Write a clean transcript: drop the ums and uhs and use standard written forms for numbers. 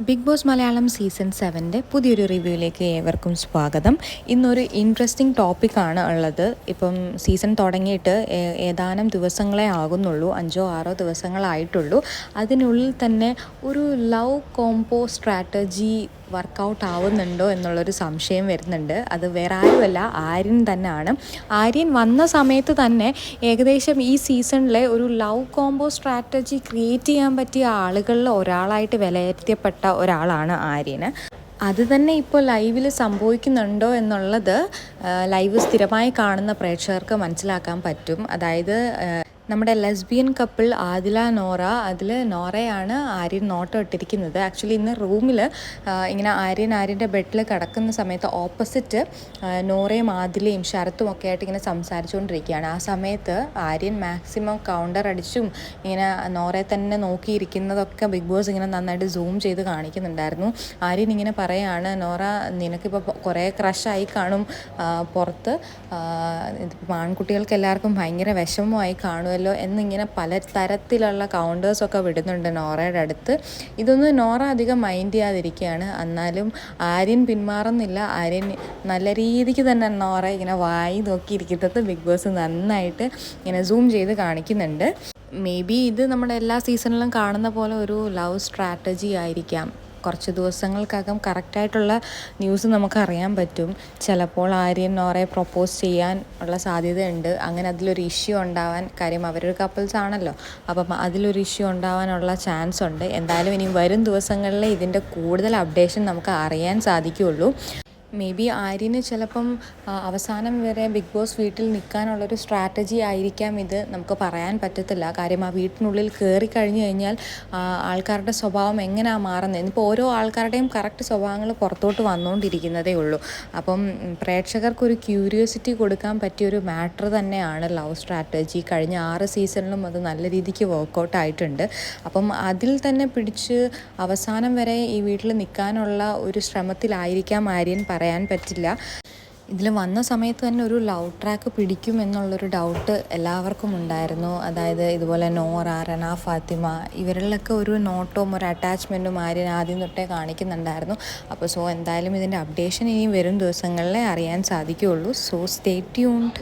Big boss Malayalam season 7 പുതിയൊരു റിവ്യൂയിലേക്ക് ഏവർക്കും സ്വാഗതം. ഇന്നൊരു ഇൻട്രസ്റ്റിംഗ് ടോപ്പിക്കാണ് ഉള്ളത്. ഇപ്പം സീസൺ തുടങ്ങിയിട്ട് ഏതാനും ദിവസങ്ങളെ ആകുന്നുള്ളൂ, 5-6 ദിവസങ്ങളായിട്ടുള്ളൂ. അതിനുള്ളിൽ തന്നെ ഒരു ലവ് കോംബോ സ്ട്രാറ്റജി വർക്കൗട്ട് ആവുന്നുണ്ടോ എന്നുള്ളൊരു സംശയം വരുന്നുണ്ട്. അത് വേറെ ആരുമല്ല, ആര്യൻ തന്നെയാണ്. ആര്യൻ വന്ന സമയത്ത് തന്നെ ഏകദേശം ഈ സീസണിലെ ഒരു ലവ് കോംബോ സ്ട്രാറ്റജി ക്രിയേറ്റ് ചെയ്യാൻ പറ്റിയ ആളുകളിൽ ഒരാളായിട്ട് വിലയിരുത്തപ്പെട്ട ഒരാളാണ് ആര്യന്. അത് തന്നെ ഇപ്പോൾ ലൈവിൽ സംഭവിക്കുന്നുണ്ടോ എന്നുള്ളത് ലൈവ് സ്ഥിരമായി കാണുന്ന പ്രേക്ഷകർക്ക് മനസ്സിലാക്കാൻ പറ്റും. അതായത് നമ്മുടെ ലെസ്ബിയൻ കപ്പിൾ ആദില നോറ, അതിൽ നോറയാണ് ആര്യൻ നോട്ടം ഇട്ടിരിക്കുന്നത്. ആക്ച്വലി ഇന്ന് റൂമിൽ ഇങ്ങനെ ആര്യൻ്റെ ബെഡിൽ കിടക്കുന്ന സമയത്ത് ഓപ്പോസിറ്റ് നോറയും ആദിലയും ശരത്തും ഒക്കെ ആയിട്ട് ഇങ്ങനെ സംസാരിച്ചുകൊണ്ടിരിക്കുകയാണ്. ആ സമയത്ത് ആര്യൻ മാക്സിമം കൗണ്ടർ അടിച്ചും ഇങ്ങനെ നോറയെ തന്നെ നോക്കിയിരിക്കുന്നതൊക്കെ ബിഗ് ബോസ് ഇങ്ങനെ നന്നായിട്ട് സൂം ചെയ്ത് കാണിക്കുന്നുണ്ടായിരുന്നു. ആര്യൻ ഇങ്ങനെ പറയാണ്, നോറ നിനക്കിപ്പോൾ കുറേ ക്രഷായി കാണും പുറത്ത്, ആൺകുട്ടികൾക്ക് എല്ലാവർക്കും ഭയങ്കര വിഷമമായി കാണുമല്ലോ എന്നിങ്ങനെ പല തരത്തിലുള്ള കൗണ്ടേഴ്സൊക്കെ വിടുന്നുണ്ട് നോറയുടെ അടുത്ത്. ഇതൊന്നും നോറ അധികം മൈൻഡ് ചെയ്യാതിരിക്കുകയാണ്. എന്നാലും ആര്യൻ പിന്മാറുന്നില്ല. ആര്യൻ നല്ല രീതിക്ക് തന്നെ നോറ ഇങ്ങനെ വായി നോക്കിയിരിക്കുന്നത് ബിഗ് ബോസ് നന്നായിട്ട് ഇങ്ങനെ സൂം ചെയ്ത് കാണിക്കുന്നുണ്ട്. മേ ബി ഇത് നമ്മുടെ എല്ലാ സീസണിലും കാണുന്ന പോലെ ഒരു ലവ് സ്ട്രാറ്റജി ആയിരിക്കാം. കുറച്ച് ദിവസങ്ങൾക്കകം കറക്റ്റായിട്ടുള്ള ന്യൂസ് നമുക്ക് അറിയാൻ പറ്റും. ചിലപ്പോൾ ആര്യൻ നോറയെ പ്രൊപ്പോസ് ചെയ്യാൻ ഉള്ള സാധ്യതയുണ്ട്. അങ്ങനെ അതിലൊരു ഇഷ്യൂ ഉണ്ടാവാൻ, കാര്യം അവരൊരു കപ്പിൾസ് ആണല്ലോ, അപ്പം അതിലൊരു ഇഷ്യൂ ഉണ്ടാവാനുള്ള ചാൻസ് ഉണ്ട്. എന്തായാലും ഇനി വരും ദിവസങ്ങളിൽ ഇതിൻ്റെ കൂടുതൽ അപ്ഡേഷൻ നമുക്ക് അറിയാൻ സാധിക്കുകയുള്ളൂ. മേ ബി ആര്യന് ചിലപ്പം അവസാനം വരെ ബിഗ് ബോസ് വീട്ടിൽ നിൽക്കാനുള്ളൊരു സ്ട്രാറ്റജി ആയിരിക്കാം ഇത്, നമുക്ക് പറയാൻ പറ്റത്തില്ല. കാര്യം ആ വീട്ടിനുള്ളിൽ കയറി കഴിഞ്ഞ് കഴിഞ്ഞാൽ ആൾക്കാരുടെ സ്വഭാവം എങ്ങനെയാണ് മാറുന്നത്. ഇന്നിപ്പോൾ ഓരോ ആൾക്കാരുടെയും കറക്റ്റ് സ്വഭാവങ്ങൾ പുറത്തോട്ട് വന്നുകൊണ്ടിരിക്കുന്നതേ ഉള്ളൂ. അപ്പം പ്രേക്ഷകർക്കൊരു ക്യൂരിയോസിറ്റി കൊടുക്കാൻ പറ്റിയൊരു മാറ്റർ തന്നെയാണ് ലവ് സ്ട്രാറ്റജി. കഴിഞ്ഞ 6 സീസണിലും അത് നല്ല രീതിക്ക് വർക്കൗട്ട് ആയിട്ടുണ്ട്. അപ്പം അതിൽ തന്നെ പിടിച്ച് അവസാനം വരെ ഈ വീട്ടിൽ നിൽക്കാനുള്ള ഒരു ശ്രമത്തിലായിരിക്കാം ആര്യൻ, പറയാൻ പറ്റില്ല. ഇതിൽ വന്ന സമയത്ത് തന്നെ ഒരു ലവ് ട്രാക്ക് പിടിക്കും എന്നുള്ളൊരു ഡൗട്ട് എല്ലാവർക്കും ഉണ്ടായിരുന്നു. അതായത് ഇതുപോലെ നോറ, റന, ഫാത്തിമ ഇവരിലൊക്കെ ഒരു നോട്ടവും ഒരു അറ്റാച്ച്മെൻറ്റും ആര്യൻ ആദ്യം തൊട്ടേ കാണിക്കുന്നുണ്ടായിരുന്നു. അപ്പോൾ എന്തായാലും ഇതിൻ്റെ അപ്ഡേഷൻ ഇനി വരും ദിവസങ്ങളിലേ അറിയാൻ സാധിക്കുകയുള്ളൂ. Stay tuned.